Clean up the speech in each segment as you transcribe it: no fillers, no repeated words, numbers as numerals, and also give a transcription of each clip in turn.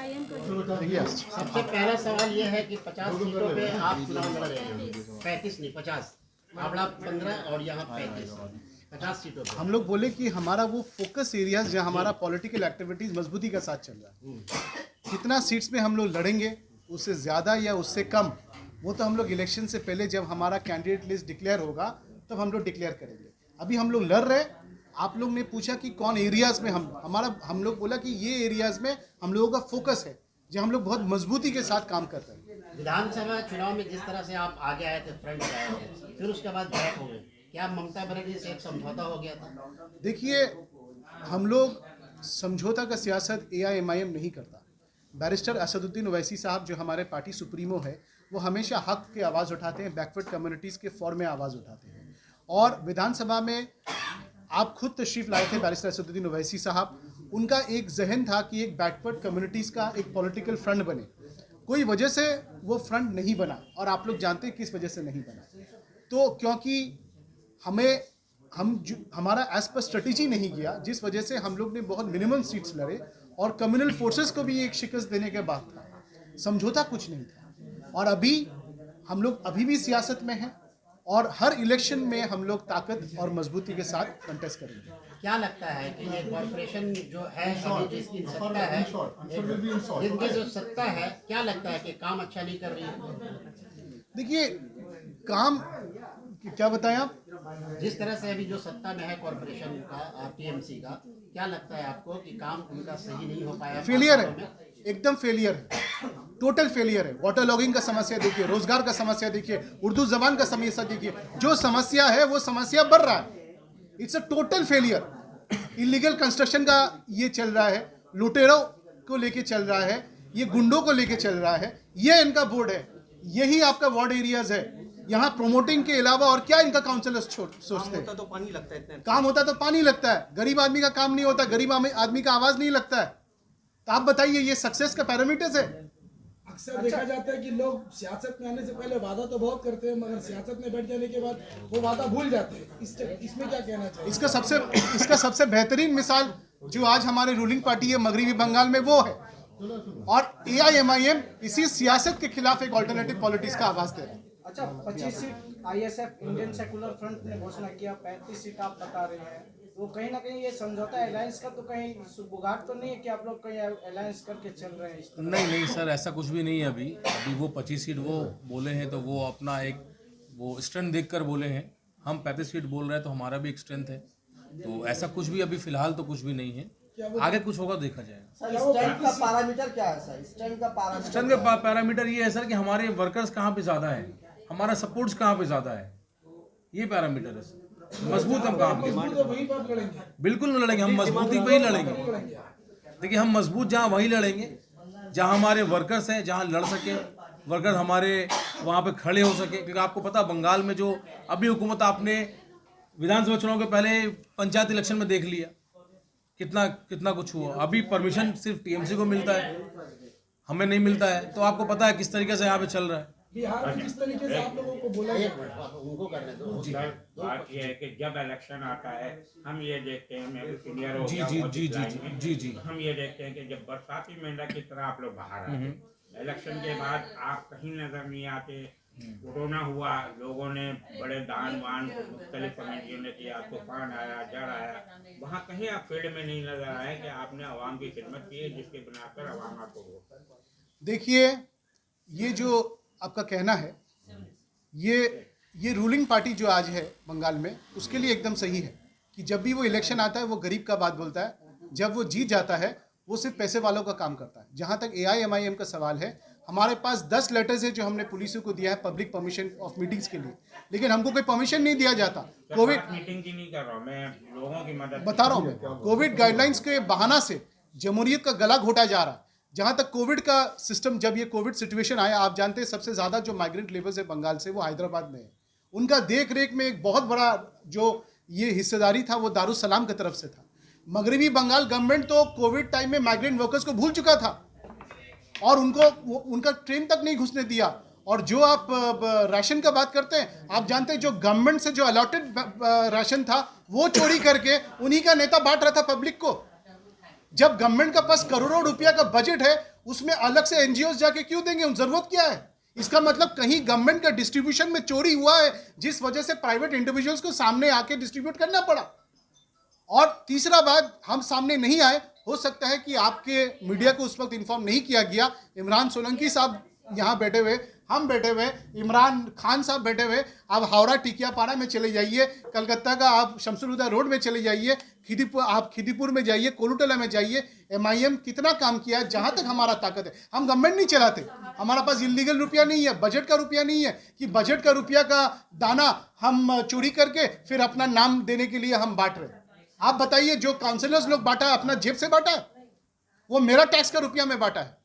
देखिए, सबसे पहला सवाल ये है कि 50 सीटों पे आप चुनाव लड़ रहे हैं, 35 नहीं 50, हावड़ा 15 और यहाँ 35, 50 सीटों पे। हम लोग बोले कि हमारा वो फोकस एरियाज जहाँ हमारा पॉलिटिकल एक्टिविटीज मजबूती का साथ चल रहा है, कितना सीट्स में हम लोग लड़ेंगे, उससे ज़्यादा या उससे कम, वो तो हम लोग इलेक्शन से पहले जब हमारा कैंडिडेट लिस्ट डिक्लेयर होगा तब हम लोग डिक्लेयर करेंगे। अभी हम लोग लड़ रहे। आप लोग ने पूछा कि कौन एरियाज में हम लोग बोला कि ये एरियाज में हम लोगों का फोकस है, जो हम लोग बहुत मजबूती के साथ काम कर रहे हैं। विधानसभा चुनाव में जिस तरह से आप आगे आए थे, फ्रंट आए थे, फिर उसके बाद बैक हो गए, क्या ममता बनर्जी से एक समझौता हो गया था? देखिए, हम लोग समझौता का सियासत AIMIM नहीं करता। बैरिस्टर असदुद्दीन ओवैसी साहब जो हमारे पार्टी सुप्रीमो है, वो हमेशा हक की आवाज़ उठाते हैं, बैकवर्ड कम्युनिटीज़ के फॉर में आवाज़ उठाते हैं। और विधानसभा में आप खुद तशरीफ़ लाए थे बैरिस्टर असदुद्दीन ओवैसी साहब, उनका एक जहन था कि एक बैकवर्ड कम्युनिटीज़ का एक पॉलिटिकल फ्रंट बने। कोई वजह से वो फ्रंट नहीं बना, और आप लोग जानते हैं किस वजह से नहीं बना। तो क्योंकि हमारा एज पर स्ट्रेटेजी नहीं गया, जिस वजह से हम लोग ने बहुत मिनिमम सीट्स लड़े और कम्युनल फोर्सेस को भी एक शिकस्त देने के बाद था। समझौता कुछ नहीं था। और हम लोग अभी भी सियासत में हैं और हर इलेक्शन में हम लोग ताकत और मजबूती के साथ कंटेस्ट करेंगे। क्या लगता है कि ये कॉर्पोरेशन जो है, जिसकी सत्ता है, जिनकी जो सत्ता है, क्या लगता है कि काम अच्छा नहीं कर रही है? देखिए, काम क्या बताएं आप? जिस तरह से अभी जो सत्ता में है कॉर्पोरेशन का, TMC का, क्या लगता है आपको कि काम उनका सही नहीं हो पाया? फेलियर है, एकदम फेलियर है, टोटल फेलियर है। वाटर लॉगिंग का समस्या देखिए, रोजगार का समस्या देखिए, उर्दू जबान का समस्या देखिए, जो समस्या है वो समस्या बढ़ रहा है। It's a total failure. Illegal construction का ये चल रहा है, लुटेरों को लेके चल रहा है, ये गुंडों को लेके चल रहा है, ये इनका बोर्ड है, यही आपका वार्ड एरियाज है। यहाँ प्रोमोटिंग के अलावा और क्या इनका काउंसिलर्स सोचते हैं? तो पानी लगता है, इतना काम होता तो पानी लगता है, गरीब आदमी का काम नहीं होता, गरीब आदमी का आवाज नहीं लगता है। तो आप बताइए, ये सक्सेस का पैरामीटर्स है? अक्सर देखा जाता है कि लोग सियासत में आने से पहले वादा तो बहुत करते हैं, मगर सियासत में बैठ जाने के बाद वो वादा भूल जाते हैं। इसमें क्या कहना चाहिए? इसका सबसे बेहतरीन मिसाल जो आज हमारे रूलिंग पार्टी है मगरबी बंगाल में, वो है। और AIMIM इसी सियासत के खिलाफ एक ऑल्टरनेटिव पॉलिटिक्स का आवाज दे रहा है। अच्छा, 25 seat ISF Indian secular front ने घोषणा किया, 35 सीट आप बता रहे हैं, तो कहीं ना कहीं ये समझौता अलायंस का तो कहीं बुगाड़ तो नहीं है कि आप लोग कहीं अलायंस करके चल रहे हैं इस तरह? नहीं सर, ऐसा कुछ भी नहीं है। अभी वो 25 सीट वो बोले हैं तो वो अपना एक वो स्ट्रेंथ देखकर बोले हैं। हम 35 सीट बोल रहे हैं तो हमारा भी एक स्ट्रेंथ है। तो ऐसा कुछ भी अभी फिलहाल तो कुछ भी नहीं है, आगे कुछ होगा देखा जाएगा। सर, स्ट्रेंथ का पैरामीटर क्या है सर? स्ट्रेंथ का पैरामीटर ये है सर कि हमारे वर्कर्स कहाँ पे ज़्यादा है, हमारा सपोर्ट्स कहाँ पे ज़्यादा है, ये पैरामीटर है सर। मजबूत हम काम करेंगे, बिल्कुल नहीं लड़ेंगे, हम मजबूती पे ही लड़ेंगे। देखिए, हम मजबूत जहाँ वहीं लड़ेंगे जहाँ हमारे वर्कर्स हैं, जहाँ लड़ सके वर्कर्स हमारे वहाँ पे खड़े हो सके। क्योंकि आपको पता बंगाल में जो अभी हुकूमत, आपने विधानसभा चुनाव के पहले पंचायत इलेक्शन में देख लिया कितना कुछ हुआ। अभी परमिशन सिर्फ TMC को मिलता है, हमें नहीं मिलता है। तो आपको पता है किस तरीके से यहाँ पे चल रहा है। बिहार में किस तरीके से आप लोगों को बोला उनको करने दो। बात यह है कि जब इलेक्शन आता है, हम ये देखते हैं, मैं भी सीनियर हो जी गया जी हूं जी इस लाइन में, जी जी हम ये देखते हैं कि जब बरसाती मेंढक की तरह आप लोग बाहर आते हैं, इलेक्शन के बाद आप कहीं नजर नहीं आते। कोरोना हुआ, लोगों ने बड़े दान वान मुख्तलिफ कमेटियों ने किया, तूफान आया, जड़ आया, वहाँ कहीं आप फील्ड में नहीं नजर आए कि आपने अवाम की खिदमत की है, जिसके बनाकर अवाम आपको वोट करे। देखिए, ये जो आपका कहना है, ये रूलिंग पार्टी जो आज है बंगाल में, उसके लिए एकदम सही है कि जब भी वो इलेक्शन आता है वो गरीब का बात बोलता है, जब वो जीत जाता है वो सिर्फ पैसे वालों का काम करता है। जहाँ तक AIMIM का सवाल है, हमारे पास 10 लेटर्स है जो हमने पुलिस को दिया है पब्लिक परमिशन ऑफ मीटिंग्स के लिए, लेकिन हमको कोई परमिशन नहीं दिया जाता। कोविड मीटिंग की नहीं कर रहा हूँ मैं, लोगों की मदद बता रहा हूँ मैं, कोविड गाइडलाइंस के बहाना से जमहूरियत का गला घोटा जा रहा है। जहाँ तक कोविड का सिस्टम, जब ये कोविड सिचुएशन आया, आप जानते हैं सबसे ज़्यादा जो माइग्रेंट लेबर्स है बंगाल से, वो हैदराबाद में है। उनका देख रेख में एक बहुत बड़ा जो ये हिस्सेदारी था वो दारुसलाम की तरफ से था। मगरबी बंगाल गवर्नमेंट तो कोविड टाइम में माइग्रेंट वर्कर्स को भूल चुका था और उनका ट्रेन तक नहीं घुसने दिया। और जो आप राशन का बात करते हैं, आप जानते हैं जो गवर्नमेंट से जो अलॉटेड राशन था वो चोरी करके उन्हीं का नेता बांट रहा था पब्लिक को। जब गवर्नमेंट का पास करोड़ों रुपया का बजट है, उसमें अलग से एनजीओ जाके क्यों देंगे? उन जरूरत क्या है? इसका मतलब कहीं गवर्नमेंट का डिस्ट्रीब्यूशन में चोरी हुआ है, जिस वजह से प्राइवेट इंडिविजुअल्स को सामने आके डिस्ट्रीब्यूट करना पड़ा। और तीसरा बात, हम सामने नहीं आए, हो सकता है कि आपके मीडिया को उस वक्त इन्फॉर्म नहीं किया गया। इमरान सोलंकी साहब यहाँ बैठे हुए, हम बैठे हुए, इमरान खान साहब बैठे हुए, आप हावड़ा टिकियापाड़ा में चले जाइए, कलकत्ता का आप शमसुल रोड में चले जाइए, आप खिदीपुर में जाइए, कोलुटला में जाइए। MIM कितना काम किया है। जहाँ तक हमारा ताकत है, हम गवर्नमेंट नहीं चलाते, हमारा पास इलीगल रुपया नहीं है, बजट का रुपया नहीं है कि बजट का रुपया का दाना हम चोरी करके फिर अपना नाम देने के लिए हम बांट रहे हैं। आप बताइए, जो काउंसिलर्स लोग बांटा है अपना जेब से बांटा है? वो मेरा टैक्स का रुपया में बांटा है।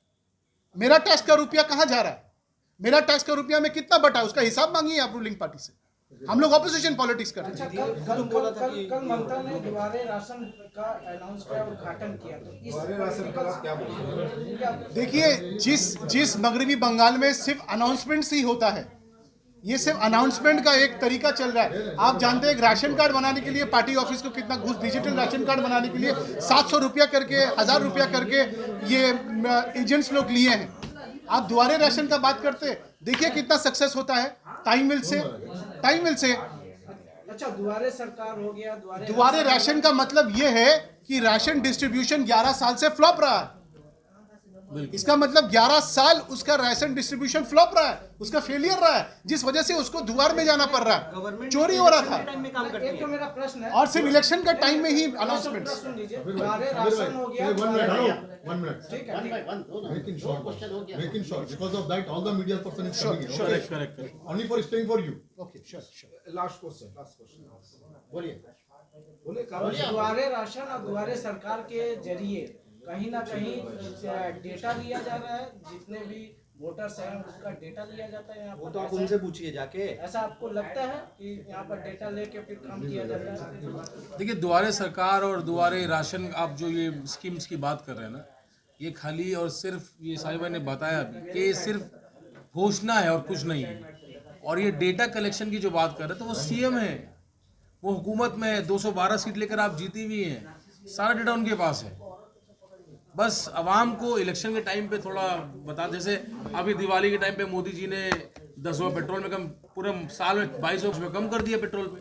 मेरा टैक्स का रुपया कहाँ जा रहा है? मेरा टैक्स का रुपया में कितना बटा है, उसका हिसाब मांगिए आप रूलिंग पार्टी से। हम लोग ऑपोजिशन पॉलिटिक्स कर रहे हैं। कल ममता ने दुबारे राशन का अनाउंस किया, उद्घाटन किया, तो इस राशन का क्या बोलेंगे? देखिए, जिस मगरबी बंगाल में सिर्फ अनाउंसमेंट ही होता है, ये सिर्फ अनाउंसमेंट का एक तरीका चल रहा है। आप जानते हैं, एक राशन कार्ड बनाने के लिए पार्टी ऑफिस को कितना घूस, डिजिटल राशन कार्ड बनाने के लिए 700 रुपया करके, 1000 रुपया करके ये एजेंट्स लोग लिए हैं। आप दुआरे राशन का बात करते, देखिए कितना सक्सेस होता है। टाइम मिल से अच्छा, दुआरे सरकार हो गया, दुआरे राशन का मतलब ये है कि राशन डिस्ट्रीब्यूशन 11 साल से फ्लॉप रहा है। इसका मतलब 11 साल उसका राशन डिस्ट्रीब्यूशन फ्लॉप रहा है, उसका फेलियर रहा है, जिस वजह से उसको दुआर में जाना पड़ रहा है, चोरी हो रहा था। एक तो मेरा प्रश्न है, और सिर्फ इलेक्शन का टाइम में ही अनाउंसमेंट। सुन लीजिए, दुआरे राशन हो गया, वन मिनट, ठीक है, वन बाय वन, दो ना, Making दो short, क्वेश्चन हो गया। making short. Because of that, all the media person is coming here. sure, Okay? correct. Only for staying for you. Okay, sure. Last question बोलिए। दुआरे ration और दुआरे सरकार के जरिए कहीं ना कहीं डेटा लिया जा रहा है, जितने भी वोटर्स हैं उसका डेटा लिया जाता है यहाँ पर। वो तो आप उनसे पूछिए जाके। ऐसा आपको लगता है कि यहाँ पर डेटा लेके फिर काम किया जाता है? देखिए, दुआरे सरकार और दुआरे राशन, आप जो ये स्कीम्स की बात कर रहे हैं ना, ये खाली और सिर्फ, ये साहिबा ने बताया अभी कि ये सिर्फ घोषणा है और कुछ नहीं है। और ये डेटा कलेक्शन की जो बात कर रहे हैं, तो वो CM है, वो हुकूमत में है, 212 सीट लेकर आप जीती भी हैं, सारा डेटा उनके पास है। बस आवाम को इलेक्शन के टाइम पे थोड़ा बता, जैसे अभी दिवाली के टाइम पे मोदी जी ने 10 रुपये पेट्रोल में कम, पूरे साल में 22 रुपये कम कर दिया पेट्रोल पे।